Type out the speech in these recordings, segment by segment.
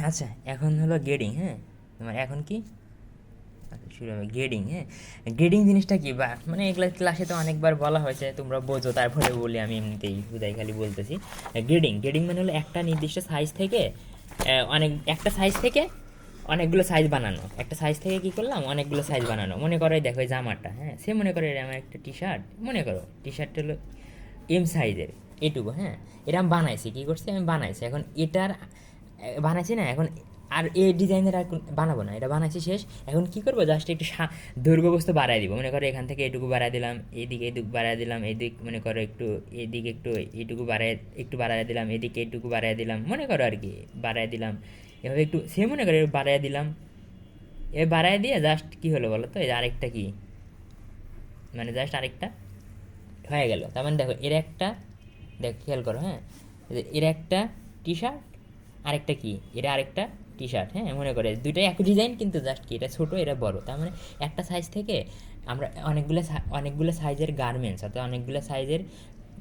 আচ্ছা, এখন হলো গ্রেডিং। হ্যাঁ, তোমার এখন কি আচ্ছা শুরু হবে গ্রেডিং। হ্যাঁ, গ্রেডিং জিনিসটা কি বা মানে এগুলা ক্লাসে তো অনেকবার বলা হয়েছে, তোমরা বোঝো তারপরে বলি, আমি এমনিতেই হুদাই খালি বলতেছি। গ্রেডিং গ্রেডিং মানে হলো একটা নির্দিষ্ট সাইজ থেকে অনেক একটা সাইজ থেকে অনেকগুলো সাইজ বানানো। একটা সাইজ থেকে কি করলাম, অনেকগুলো সাইজ বানানো। মনে করো এই দেখো এই জামাটা, হ্যাঁ সে মনে করো এটা আমার একটা টি শার্ট, মনে করো টি শার্টটা হলো এম সাইজের, এটুকু। হ্যাঁ, এটা আমি বানাইছি, কী করছি আমি বানাইছি, এখন এটার বানাইছি না, এখন আর এই ডিজাইনের আর বানাবো না, এটা বানাইছি শেষ। এখন কি করবো, জাস্ট একটু দৈর্ঘ্য বস্তু বাড়াই দিব। মনে করো এখান থেকে এটুকু বাড়াই দিলাম, এইদিকে এটুকু বাড়াই দিলাম, এদিক মনে করো একটু এদিকে একটু এইটুকু বাড়াই, একটু বাড়াই দিলাম, এদিকে এইটুকু বাড়াই দিলাম, মনে করো আর কি বাড়াই দিলাম। এভাবে একটু সে মনে করো বাড়াই দিলাম। এ বাড়াই দিয়ে জাস্ট কি হলো বলো তো, এই আরেকটা কি মানে জাস্ট আরেকটা হয়ে গেল। তার মানে দেখো এর একটা, দেখ খেয়াল করো। হ্যাঁ, এর একটা টি শার্ট, আরেকটা কি এটা আরেকটা টি শার্ট। হ্যাঁ, মনে করে দুইটাই একই ডিজাইন, কিন্তু জাস্ট কি এটা ছোটো এটা বড়। তার মানে একটা সাইজ থেকে আমরা অনেকগুলো সাইজের গার্মেন্টস, অর্থাৎ অনেকগুলো সাইজের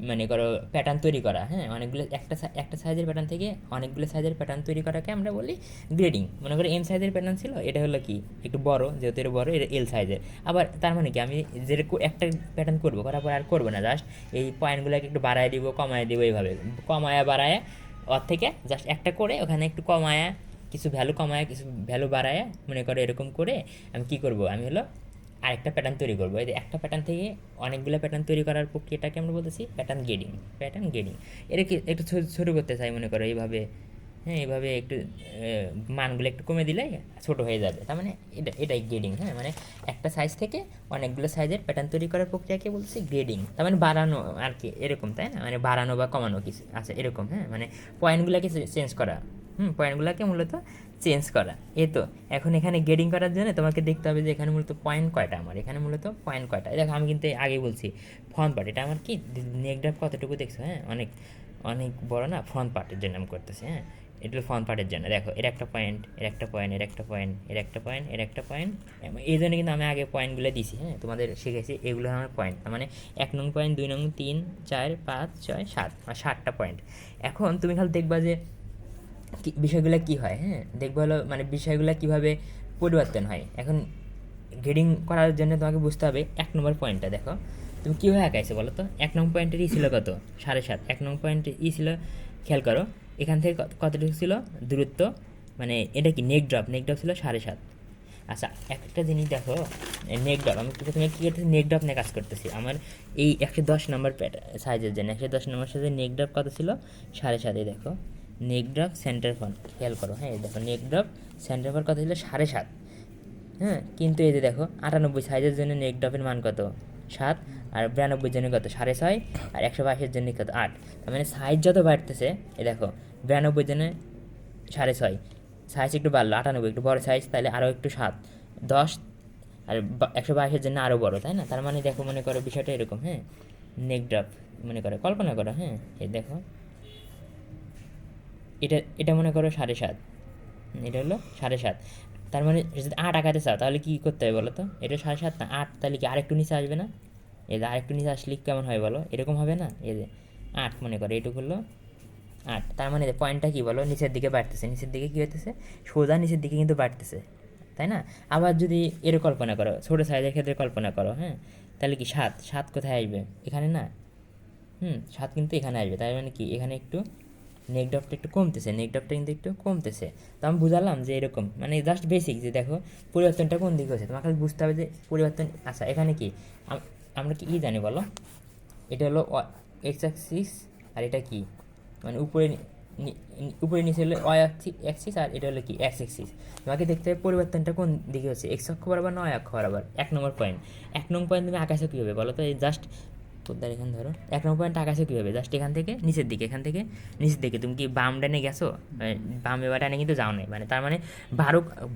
মানে করো প্যাটার্ন তৈরি করা। হ্যাঁ, অনেকগুলো একটা সাইজের প্যাটার্ন থেকে অনেকগুলো সাইজের প্যাটার্ন তৈরি করাকে আমরা বলি গ্রেডিং। মনে করো এম সাইজের প্যাটার্ন ছিল, এটা হলো কি একটু বড়, যেহেতু এটা বড় এটা এল সাইজের। আবার তার মানে কি আমি যেরকম একটা প্যাটার্ন করবো, করার পর আর করবো না, জাস্ট এই পয়েন্টগুলোকে একটু বাড়ায় দিব কমায় দিব, এইভাবে কমায়া বাড়ায় ওর থেকে জাস্ট একটা করে ওখানে একটু কমায়া, কিছু ভ্যালু কমায় কিছু ভ্যালু বাড়ায়, মনে করো এরকম করে আমি কি করব, আমি হলো আরেকটা প্যাটার্ন তৈরি করবো। এই যে একটা প্যাটার্ন থেকে অনেকগুলো প্যাটার্ন তৈরি করার প্রক্রিয়াটাকে আমরা বলতেছি প্যাটার্ন গ্রেডিং। প্যাটার্ন গ্রেডিং এটা কি একটু ছোটো করতে চাই, মনে করো এইভাবে। হ্যাঁ, এইভাবে একটু মানগুলো একটু কমে দিলে ছোটো হয়ে যাবে। তার মানে এটাই গ্রেডিং। হ্যাঁ, মানে একটা সাইজ থেকে অনেকগুলো সাইজের প্যাটার্ন তৈরি করার প্রক্রিয়াকে বলছি গ্রেডিং। তার মানে বাড়ানো আর কি, এরকম তাই না, মানে বাড়ানো বা কমানো কিছু আছে এরকম। হ্যাঁ, মানে পয়েন্টগুলোকে চেঞ্জ করা। পয়েন্টগুলোকে মূলত চেঞ্জ করা। এই তো এখন এখানে গ্রেডিং করার জন্য তোমাকে দেখতে হবে যে এখানে মূলত পয়েন্ট কয়টা, আমার এখানে মূলত পয়েন্ট কয়টা। দেখো আমি কিন্তু আগেই বলছি ফ্রন্ট পার্ট, এটা আমার কি নেক ড্রাফট কতটুকু দেখছো। হ্যাঁ, অনেক অনেক বড় না, ফ্রন্ট পার্টের জন্য আমি করতেছি। হ্যাঁ, এটা হলো ফ্রন্ট পার্টের জন্য। দেখো এর একটা পয়েন্ট, এর একটা পয়েন্ট, এর একটা পয়েন্ট, এর একটা পয়েন্ট, এর একটা পয়েন্ট। এই জন্য কিন্তু আমি আগে পয়েন্টগুলো দিছি। হ্যাঁ, তোমাদের শিখেছি এগুলো আমার পয়েন্ট। তার মানে 1 নং পয়েন্ট, 2 নং, 3, 4, 5, 6, 7, আর 7টা পয়েন্ট। এখন তুমি খালি দেখবা যে বিষয়গুলো কি হয়। হ্যাঁ, দেখবো হলো মানে বিষয়গুলো কিভাবে পরিবর্তন হয়। এখন গ্রেডিং করার জন্য তোমাকে বুঝতে হবে 1 নম্বর পয়েন্টটা দেখো তুমি কীভাবে আঁকাইছো বলো তো। 1 নং পয়েন্টের ই ছিল কত, 7.5। 1 নং পয়েন্টের ই ছিল, খেয়াল করো এখান থেকে কতটুকু ছিল দূরত্ব, মানে এটা কি নেক ড্রপ, নেক ড্রপ ছিল 7.5। আচ্ছা একটা জিনিস দেখো, নেক ড্রপ আমি প্রথমে কী করতেছি, নেক ড্রপ নিয়ে কাজ করতেছি। আমার এই 110 নম্বর সাইজের জন্য 110 নম্বর সাইজের নেক ড্রপ কত ছিল, 7.5। দেখো নেক ড্রপ সেন্টার ফন খেয়াল করো। হ্যাঁ, দেখো নেক ড্রপ সেন্টার ফন কত ছিল, 7.5। হ্যাঁ, কিন্তু এই যে দেখো 98 সাইজের জন্য নেক ড্রপের মান কত, 7। আর 92 জন্য কত, 6.5। আর 122-এর জন্য কত, 8। তার মানে সাইজ যত বাড়তেছে, এই দেখো 92 জন্য 6.5, সাইজ একটু বাড়লো, 98 একটু বড় সাইজ, তাহলে আরও একটু 7, 10। আর 122-এর জন্য আরও বড়, তাই না। তার মানে দেখো মনে করো বিষয়টা এরকম। হ্যাঁ, নেক ড্রপ মনে করো কল্পনা করো। হ্যাঁ, এই দেখো এটা এটা মনে করো 7.5, এটা হলো 7.5। তার মানে যদি 8 আঁকাতে চাও তাহলে কী করতে হবে বলো তো, এটা 7.5 না 8, তাহলে কি আরেকটু নিচে আসবে না। এই যে আরেকটু নিচে আসলে কেমন হয় বলো, এরকম হবে না। এই যে 8 মনে করো এটুকু হলো 8। তার মানে পয়েন্টটা কী বলো, নিচের দিকে বাড়তেছে, নিচের দিকে কী হতেছে, সোজা নিচের দিকে কিন্তু বাড়তেছে, তাই না। আবার যদি এর কল্পনা করো ছোটো সাইজের ক্ষেত্রে কল্পনা করো, হ্যাঁ তাহলে কি 7, 7 কোথায় আসবে, এখানে না। 7 কিন্তু এখানে আসবে। তার মানে কি এখানে একটু নেক ড্রপটা একটু কমতেছে, নেক ড্রপটা কিন্তু একটু কমতেছে। তো আমি বুঝালাম যে এরকম, মানে জাস্ট বেসিক যে দেখো পরিবর্তনটা কোন দিকে হচ্ছে, তোমাকে বুঝতে হবে যে পরিবর্তন। আচ্ছা এখানে কি আমরা কি জানি বলো, এটা হলো এক্স অ্যাক্সিস, আর এটা কি মানে উপরে নিচে হলো ওয়াই অ্যাক্সিস, আর এটা হলো কি এক্স অ্যাক্সিস। তোমাকে দেখতে হবে পরিবর্তনটা কোন দিকে হচ্ছে, এক্স অক্ষ বরাবর না ওয়াই অক্ষ বরাবর। 1 নম্বর পয়েন্ট, 1 নং পয়েন্ট তুমি আকাশে কী হবে বলো তো, এই জাস্ট পোদ্দার এখানে ধরো 1 নম্বর পয়েন্ট আকাশে কী হবে, জাস্ট এখান থেকে নিচের দিকে, এখান থেকে নিচের দিকে। তুমি কি বাম ডানে গেছো, বামে বা ডানে কিন্তু যাও নাই, মানে তার মানে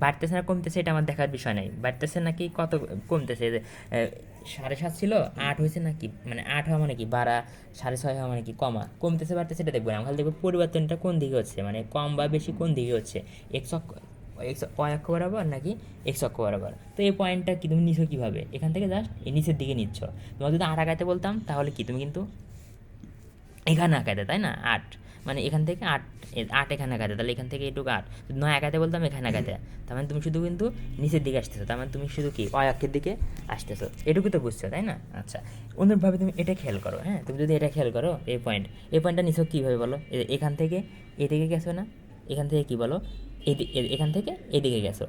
বাড়তেছে না কমতেছে এটা আমার দেখার বিষয় নাই, বাড়তেছে নাকি কত কমতেছে। যে 7.5 ছিল 8 হয়েছে নাকি, মানে 8 হওয়া মানে কি বাড়া, 6.5 হওয়া মানে কি কমা, কমতেছে বাড়তেছে এটা দেখবো না, খালি দেখবো পরিবর্তনটা কোন দিকে হচ্ছে, মানে কম বা বেশি কোন দিকে হচ্ছে, এক্স অক্ষ ওয়াই অক্ষ বরাবর নাকি এক্স অক্ষ বরাবর। তো এই পয়েন্টটা কি তুমি নিছো কীভাবে, এখান থেকে জাস্ট এই নিচের দিকে নিচ্ছ। তোমার যদি 8 আঁকাইতে বলতাম তাহলে কি তুমি কিন্তু এখানে আঁকাইতে, তাই না 8। মানে এখান থেকে 8 8 এখানে আগাতে, তাহলে এখান থেকে এটুকু 8, 9 আগাতে বলতাম এখানে আগাতে, তার মানে তুমি শুধু কিন্তু নিচের দিকে আসতেছো, তার মানে তুমি শুধু কি অক্ষের দিকে আসতেছো, এটুকু তো বুঝছো তাই না? আচ্ছা, অনুরূপভাবে তুমি এটা খেয়াল করো, হ্যাঁ তুমি যদি এটা খেয়াল করো এই পয়েন্টটা নিচেও কীভাবে বলো, এখান থেকে এদিকে গেছো না, এখান থেকে কি বলো এখান থেকে এদিকে গেছো।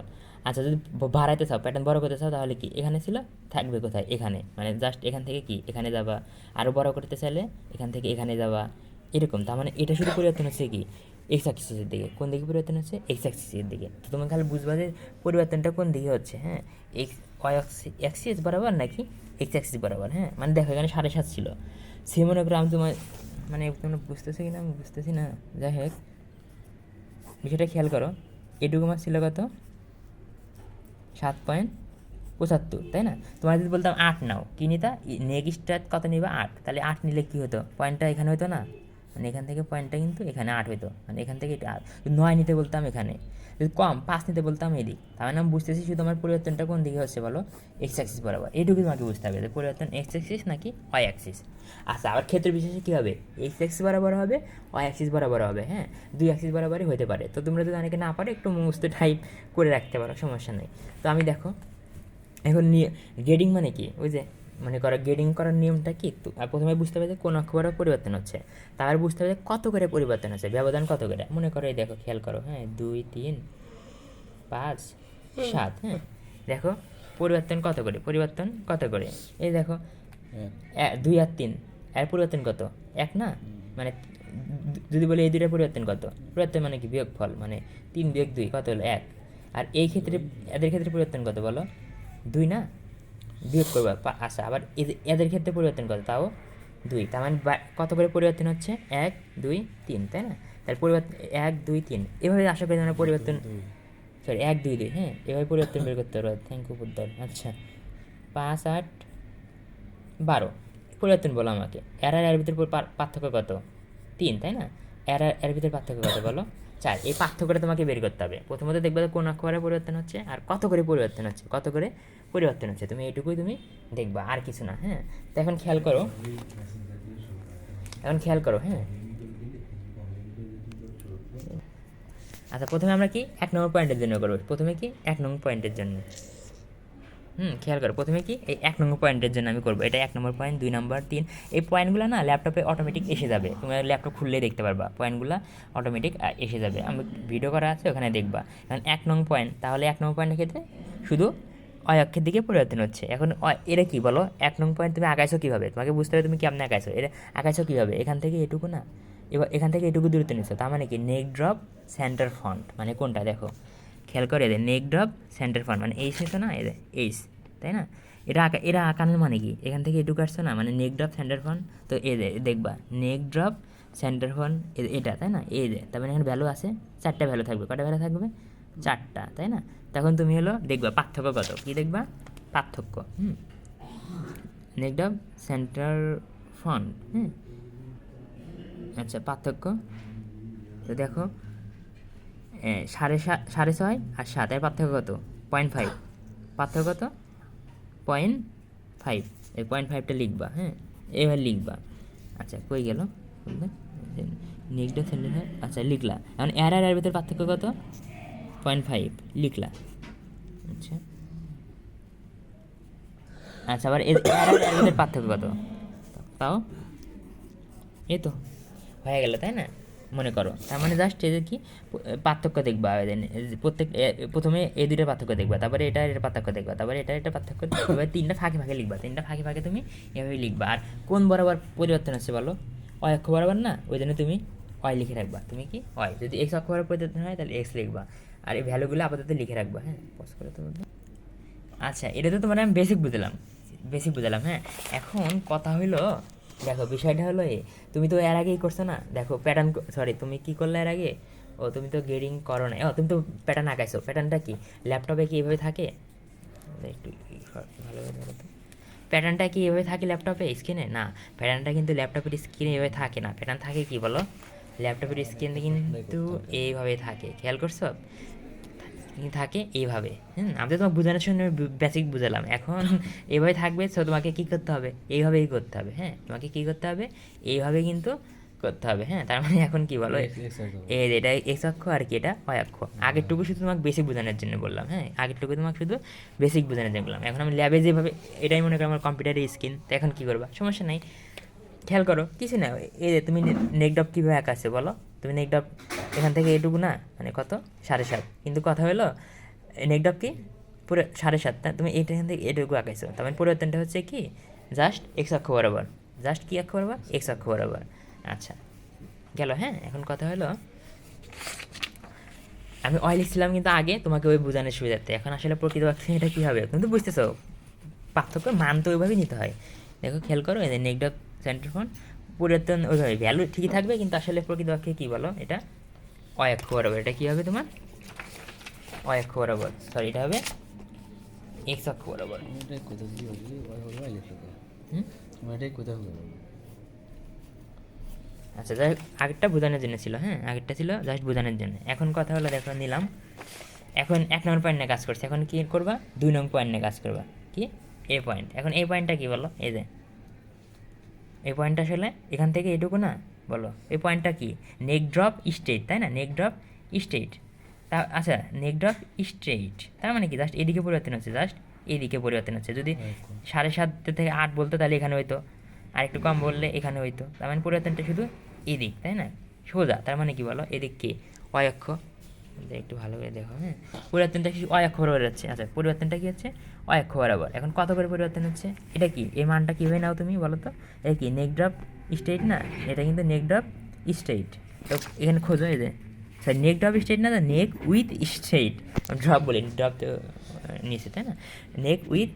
আচ্ছা, যদি বাড়াইতে চাও, প্যাটার্ন বড় করতে চাও, তাহলে কি এখানে ছিল, থাকবে কোথায়, এখানে, মানে জাস্ট এখান থেকে কি এখানে যাবা, আরও বড় করতে চাইলে এখান থেকে এখানে যাবা, এরকম। তার মানে এটা শুধু পরিবর্তন হচ্ছে কি এক্স অ্যাক্সিসের দিকে, কোন দিকে পরিবর্তন হচ্ছে, এক্স অ্যাক্সিসের দিকে। তো তুমি খালি বুঝবা যে পরিবর্তনটা কোন দিকে হচ্ছে, হ্যাঁ এক্স ওয়াই অ্যাক্সিস বরাবর নাকি এক্স অ্যাক্সিস বরাবর। হ্যাঁ মানে দেখো এখানে 7.5 ছিল, সে মনে করো আমি তোমার মানে তোমরা বুঝতেছি কি না আমি বুঝতেছি না, যাই হোক বিষয়টা খেয়াল করো, এটুকু মাস ছিল কত, 7.75, তাই না? তোমার যদি বলতাম 8 নাও, কী নিতা, নেক্সটটা কত নিবা 8, তাহলে 8 নিলে কী হতো, পয়েন্টটা এখানে হতো না, মানে এখান থেকে পয়েন্টটা কিন্তু এখানে 8 হতো, মানে এখান থেকে এটা 8, 9 নিতে বলতাম এখানে, যদি কম 5 নিতে বলতাম এদিক, তার মানে আমি বুঝতেছি শুধু আমার পরিবর্তনটা কোন দিকে হচ্ছে বলো, এক্স অ্যাক্সিস বরাবর। এইটুকু তোমাকে বুঝতে হবে যে পরিবর্তন এক্স অ্যাক্সিস নাকি ওয়াই অ্যাক্সিস। আচ্ছা, আবার ক্ষেত্র বিশেষে কী হবে, এক্স অ্যাক্সিস বরাবর হবে, ওয়াই অ্যাক্সিস বরাবর হবে, হ্যাঁ দুই অ্যাক্সিস বরাবরই হতে পারে। তো তোমরা যদি অনেকে না পারো একটু মুখস্থ টাইপ করে রাখতে পারো, সমস্যা নেই। তো আমি দেখো এখন গ্রেডিং মানে কি, ওই যে মনে করো গ্রেডিং করার নিয়মটা কি, তো প্রথমে বুঝতে হবে যে কোন অক্ষরে পরিবর্তন হচ্ছে, তারপর বুঝতে হবে যে কত করে পরিবর্তন হচ্ছে, ব্যবধান কত করে। মনে করো এই দেখো খেয়াল করো, হ্যাঁ 2 3 5 7, হ্যাঁ দেখো পরিবর্তন কত করে, পরিবর্তন কত করে, এই দেখো 2 আর 3 এর পরিবর্তন কত, 1 না, মানে যদি বলি এই দুইটার পরিবর্তন কত, পরিবর্তন মানে কি বিয়োগফল, মানে 3 বিয়োগ 2 কত হলো 1। আর এই ক্ষেত্রে এদের ক্ষেত্রে পরিবর্তন কত বলো, 2 না, বিয়োগ করবা। আচ্ছা, আবার এদের ক্ষেত্রে পরিবর্তন কত, তাও 2, তার মানে কত করে পরিবর্তন হচ্ছে, 1 2 3, তাই না? তার পরিবর্তন 1 2 3, এভাবে আশা করি আমরা পরিবর্তন, সরি 1 2 2, হ্যাঁ এভাবে পরিবর্তন বের করতে পারবো। থ্যাংক ইউ বুদ্ধর। আচ্ছা 5 8 12 পরিবর্তন বলো আমাকে, এর ভিতরে পার্থক্য কত, 3, তাই না? এর ভিতরে পার্থক্য কত বলো, 4। এই পার্থক্যটা তোমাকে বের করতে হবে। প্রথমত দেখবে কোন অক্ষরে পরিবর্তন হচ্ছে আর কত করে পরিবর্তন হচ্ছে, কত করে পরিবর্তন হচ্ছে, তুমি এইটুকুই তুমি দেখবা, আর কিছু না। হ্যাঁ তো এখন খেয়াল করো, হ্যাঁ আচ্ছা প্রথমে আমরা কি 1 নম্বর পয়েন্টের জন্য করবো, প্রথমে কি 1 নম্বর পয়েন্টের জন্য, খেয়াল করো প্রথমে কি এই 1 নম্বর পয়েন্টের জন্য আমি করবো, এটা 1 নম্বর পয়েন্ট, 2 নম্বর 3, এই পয়েন্টগুলো না ল্যাপটপে অটোমেটিক এসে যাবে, তুমি ল্যাপটপ খুললেই দেখতে পারবা পয়েন্টগুলো অটোমেটিক এসে যাবে, আমি ভিডিও করা আছে ওখানে দেখবা। এখন 1 নম্বর পয়েন্ট, তাহলে 1 নম্বর পয়েন্টের ক্ষেত্রে শুধু অয় অক্ষের দিকে পরিবর্তন হচ্ছে। এখন এটা কি বলো, 1 নম্বর পয়েন্ট তুমি আগাইছো কীভাবে, তোমাকে বুঝতে হবে তুমি কেমনে আগাইছো, এটা আগাইছো কীভাবে, এখান থেকে এটুকু না, এবার এখান থেকে এটুকু দূরত্ব নিচ্ছ, তার মানে কি নেক ড্রপ সেন্টার ফ্রন্ট, মানে কোনটা দেখো খেয়াল করে, এদের নেক ড্রপ সেন্টার ফ্রন্ট মানে এইচ নিচ্ছ না, এদের এইচ, তাই না? এরা আঁকানোর মানে কি, এখান থেকে এটুকু আসছো না, মানে নেক ড্রপ সেন্টার ফ্রন্ট, তো দেখবা নেক ড্রপ সেন্টার ফ্রন্ট এটা, তাই না? এই যে তার মানে এখানে ভ্যালু আছে, 4টা ভ্যালু থাকবে, কটা ভ্যালু থাকবে, 4টা, তাই না? তখন তুমি হলো দেখবা পার্থক্য কত, কী দেখবা পার্থক্য, নেক ড্রপ সেন্টার ফ্রন্ট, আচ্ছা পার্থক্য, তো দেখো 6.5 আর 7 এর পার্থক্য কত, 0.5, পার্থক্য কত 0.5, এই 0.5টা লিখবা, হ্যাঁ এবার লিখবা। আচ্ছা কই গেল নেক্সট সেন্টেন্স, আচ্ছা লিখলা, এখন এর ভিতরে পার্থক্য কত, 0.5 লিখলা। আচ্ছা আচ্ছা আবার এর ভিতরে পার্থক্য কত, তাও এই তো হয়ে গেল, তাই না? মনে করো তার মানে জাস্ট এদের কি পার্থক্য দেখবা, প্রত্যেক প্রথমে এই দুইটার পার্থক্য দেখবা, তারপরে এটা এর পার্থক্য দেখবা, তারপরে এটা পার্থক্য, এবার 3টা ফাঁকে ফাঁকে লিখবা, 3টা ফাঁকে ফাঁকে তুমি এভাবে লিখবা। আর কোন বরাবর পরিবর্তন হচ্ছে বলো, অয় অক্ষ বরাবর না, ওই জন্য তুমি অয় লিখে রাখবা, তুমি কি অয়, যদি এক্স অক্ষ বরাবর পরিবর্তন হয় তাহলে এক্স লিখবা, আর এই ভ্যালুগুলো আপাতত লিখে রাখবা। হ্যাঁ পজ করে তো বলবো। আচ্ছা এটা তো তোমার আমি বেসিক বুঝালাম, হ্যাঁ এখন কথা হইলো, দেখো বিষয়টা হলো তুমি তো এর আগেই করছো না, দেখো প্যাটার্ন, সরি তুমি কি করলে এর আগে, তুমি তো গ্রেডিং করো না, তুমি তো প্যাটার্ন আঁকাইছো, প্যাটার্নটা কি ল্যাপটপে কি এভাবে থাকে, একটু ভালোভাবে ধরো তো, প্যাটার্নটা কি এভাবে থাকে ল্যাপটপে স্ক্রিনে, না প্যাটার্নটা কিন্তু ল্যাপটপের স্ক্রিনে এভাবে থাকে না, প্যাটার্ন থাকে কি বলো, ল্যাপটপের স্ক্রিনে কিন্তু এইভাবে থাকে, খেয়াল করছো থাকে এইভাবে। আমি তো তোমাকে বোঝানোর জন্য বেসিক বুঝালাম, এখন এইভাবে থাকবে, সো তোমাকে কী করতে হবে, এইভাবেই করতে হবে। হ্যাঁ তোমাকে কী করতে হবে, এইভাবে কিন্তু করতে হবে, হ্যাঁ। তার মানে এখন কি বলো, এই যে এটা এক্স অক্ষ আর কি এটা ওয়াই অক্ষ। আগেরটুকু শুধু তোমাকে বেসিক বোঝানোর জন্য বললাম, হ্যাঁ, আগেরটুকু তোমাকে শুধু বেসিক বোঝানোর জন্য বললাম। এখন আমি ল্যাবে যেভাবে, এটাই মনে করো আমার কম্পিউটারের স্ক্রিন, তো এখন কী করবা, সমস্যা নাই, খেয়াল করো কিছু না। এই যে তুমি নেক ড্রপ কীভাবে আঁকাছে বলো, তুমি নেক ড্রপ এখান থেকে এটুকু না, মানে কত 7.5, কিন্তু কথা হলো নেক ড্রপ কি পুরো 7.5, তা তুমি এইটা এখান থেকে এটুকু আঁকাইছো, তার মানে পরিবর্তনটা হচ্ছে কি জাস্ট এক্স অক্ষ বরাবর, জাস্ট কি অক্ষ বরাবর, এক্স অক্ষ বরাবর। আচ্ছা গেল, হ্যাঁ। এখন কথা হলো আমি ওয়াই লিখছিলাম কিন্তু আগে তোমাকে ওই বোঝানোর সুবিধার্থে, এখন আসলে প্রকৃত বাক্যে এটা কী হবে কিন্তু বুঝতেছো, পার্থক্য মান তো ওইভাবেই নিতে হয়। দেখো খেয়াল করো, এই যে নেক ডট সেন্টার ফোন পরিবর্তন ওইভাবে ভ্যালু ঠিকই থাকবে, কিন্তু আসলে প্রকৃত বাক্যে কী বলো, এটা ওয়াই অক্ষ বরাবর, এটা কী হবে তোমার ওয়াই অক্ষ বরাবর, সরি এটা হবে এক্স অক্ষ বরাবর। আচ্ছা যাই হোক, আগেরটা বোঝানোর জন্য ছিল, হ্যাঁ, আগেরটা ছিল জাস্ট বোঝানোর জন্য। এখন কথা হলো দেখো নিলাম, এখন 1 নম্বর পয়েন্ট নিয়ে কাজ করছে, এখন কী করবা 2 নম্বর পয়েন্ট নিয়ে কাজ করবা, কি এ পয়েন্ট। এখন এই পয়েন্টটা কী বলো, এই যে এই পয়েন্টটা আসলে এখান থেকে এটুকু না, বলো এই পয়েন্টটা কি নেক ড্রপ স্ট্রেট, তাই না, নেক ড্রপ স্ট্রেট। তা আচ্ছা নেক ড্রপ স্ট্রেট তার মানে কি জাস্ট এদিকে পরিবর্তন হচ্ছে, জাস্ট এইদিকে পরিবর্তন হচ্ছে। যদি 7.5 থেকে 8 বলতো তাহলে এখানে হইতো, আর একটু কম বললে এখানে হইতো, তার মানে পরিবর্তনটা শুধু এদিক, তাই না, সোজা। তার মানে কি বলো এদিক কি ওয়াই অক্ষ, একটু ভালো করে দেখো, হ্যাঁ, পরিবর্তনটা কি ওয়াই অক্ষ বরাবর হচ্ছে। আচ্ছা পরিবর্তনটা কি হচ্ছে ওয়াই অক্ষ বরাবর। এখন কত করে পরিবর্তন হচ্ছে, এটা কি এই মানটা কীভাবে নাও তুমি বলো তো, এটা কি নেক ড্রপ স্ট্রেট না, এটা কিন্তু নেক ড্রপ স্ট্রেট। তো এখানে খোঁজো, এই যে স্যার নেক ড্রপ স্ট্রেট না, নেক উইথ স্ট্রেট, ড্রপ বলি, ড্রপ তো নিচে, তাই না, নেক উইথ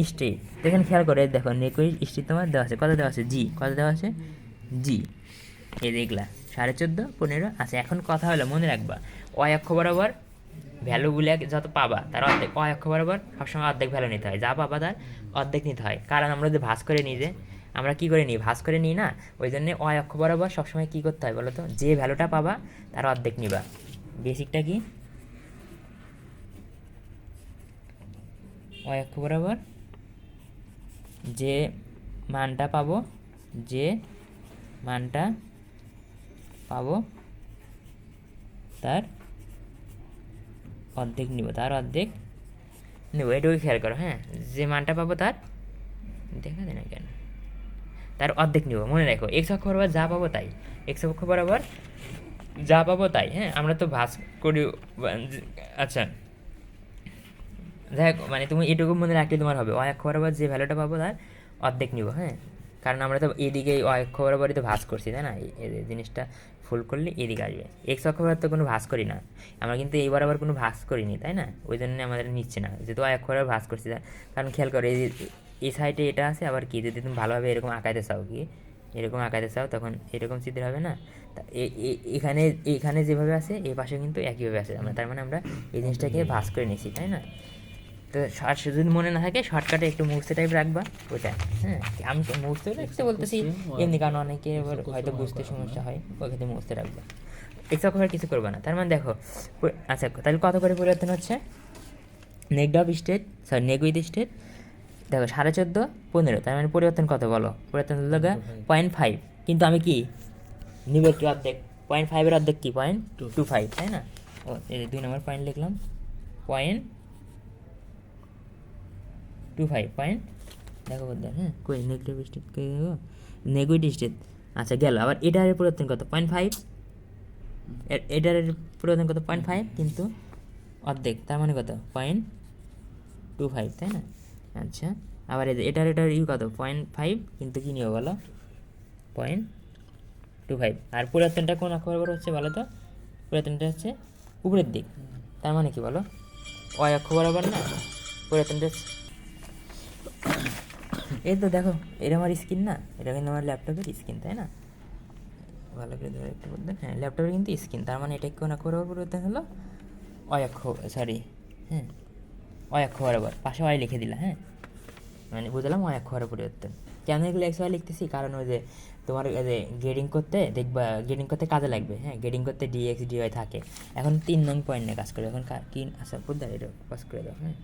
স্ট্রেট। তো এখানে খেয়াল করে দেখো নেক উইথ স্ট্রেট তোমার দেওয়া আছে, কত দেওয়া আছে জি, কত দেওয়া আছে জি, এই দেখলা 14.5 15। আচ্ছা এখন কথা হলো মনে রাখবা ওয়াই অক্ষ বরাবর ভ্যালুগুলো যত পাবা তার অর্ধেক, ওয়াই অক্ষ বরাবর সবসময় অর্ধেক ভ্যালু নিতে হয়, যা পাবা তার অর্ধেক নিতে হয়। কারণ আমরা যদি ভাঁজ করে নিই, যে আমরা কী করে নিই ভাঁজ করে নিই না, ওই জন্যে ওয়াই অক্ষ বরাবর সবসময় কী করতে হয় বলো তো, যে ভ্যালুটা পাবা তার অর্ধেক নিবা। বেসিকটা কি ওয়াই অক্ষ বরাবর যে মানটা পাবো, যে মানটা পাবো তার অর্ধেক নিব, তার অর্ধেক নেব, এটুকু খেয়াল করো, হ্যাঁ, যে মানটা পাবো তার দেখা যায় না কেন, তার অর্ধেক নিব। মনে রাখো এক্স অক্ষ বরাবর যা পাবো তাই, এক্স অক্ষ বরাবর যা পাবো তাই, হ্যাঁ, আমরা তো ভাঁজ করি। আচ্ছা যাই হোক, মানে তুমি এটুকু মনে রাখলে তোমার হবে ওয়াই অক্ষ বরাবর যে ভ্যালুটা পাবো তার অর্ধেক নিব, হ্যাঁ, কারণ আমরা তো এদিকে ওয়াই অক্ষ বরাবরই তো ভাঁজ করছি, তাই না, এই জিনিসটা ফুল করলে এদিকে আসবে। এক্স অক্ষ বরাবর তো কোনো ভাঁজ করি না আমরা, কিন্তু এই বরাবর কোনো ভাঁজ করিনি, তাই না, ওই জন্য আমাদের নিচ্ছে না, যেহেতু ওয়াই অক্ষ বরাবর ভাঁজ করছি। কারণ খেয়াল করো এই সাইডে এটা আছে, আবার কি যদি তুমি ভালোভাবে এরকম আঁকাইতে চাও, কি এরকম আঁকাইতে চাও তখন এরকম চিত্র হবে না। তা এখানে এখানে যেভাবে আছে এই পাশে কিন্তু একইভাবে আছে, আমরা তার মানে আমরা এই জিনিসটাকে ভাঁজ করে নিয়েছি, তাই না। তো যদি মনে না থাকে শর্টকাটে একটু মুছতে টাইপ রাখবা ওটা, হ্যাঁ, আমি তো মুছতে রাখতে বলতেছি এমনি, কারণ অনেকে এবার হয়তো বুঝতে সমস্যা হয়, ওখানে মুছতে রাখবা, এক্সট্রা করে কিছু করবা না। তার মানে দেখো আচ্ছা তাহলে কত করে পরিবর্তন হচ্ছে, নেক drop state sorry neck with state, দেখো 14.5 15, তার মানে পরিবর্তন কত বলো, পরিবর্তন হলো 0.5, কিন্তু আমি কি নিব কি অর্ধেক, 0.5-এর অর্ধেক কি 0.25, তাই না। ও এই 2 নম্বর পয়েন্ট লিখলাম 0.25 পয়েন্ট, দেখো বলতে, হ্যাঁ কই নেগেটিভ স্টেট কে দেখো নেগেটিভ স্টেট। আচ্ছা গেল, আবার এটার পরিবর্তন কত 0.5, এটার পরিবর্তন কত 0.5, কিন্তু অর্ধেক, তার মানে কত 0.25, তাই না। আচ্ছা আবার এটার কত 0.5, কিন্তু কী নিও বলো 0.25, আর পরিবর্তনটা কোন অক্ষ বরাবর হচ্ছে বলো তো, পরিবর্তনটা হচ্ছে উপরের দিক, তার মানে কি বলো ওয়াই অক্ষ বরাবর না, পরিবর্তনটা এই তো দেখো এটা আমার স্ক্রিন না, এটা কিন্তু আমার ল্যাপটপের স্ক্রিন, তাই না, ভালো করে ধরে একটু বলতেন, হ্যাঁ ল্যাপটপের কিন্তু স্ক্রিন, তার মানে এটা কোন অক্ষ বরাবর পরিবর্তন হলো ওয়াই অক্ষ, সরি হ্যাঁ ওয়াই অক্ষ বরাবর, পাশে ওয়াই লিখে দিলা, হ্যাঁ, মানে বুঝলাম ওয়াই অক্ষ বরাবর পরিবর্তন। কেন এগুলো এক্স ওয়াই লিখতেছি, কারণ ওই যে তোমার যে গ্রেডিং করতে দেখবা, গ্রেডিং করতে কাজে লাগবে, হ্যাঁ, গ্রেডিং করতে ডিএক্স ডিওয়াই থাকে। এখন 3 নং পয়েন্ট নিয়ে কাজ করে, এখন কি আচ্ছা বুঝতে এটা কাজ করে দাও, হ্যাঁ।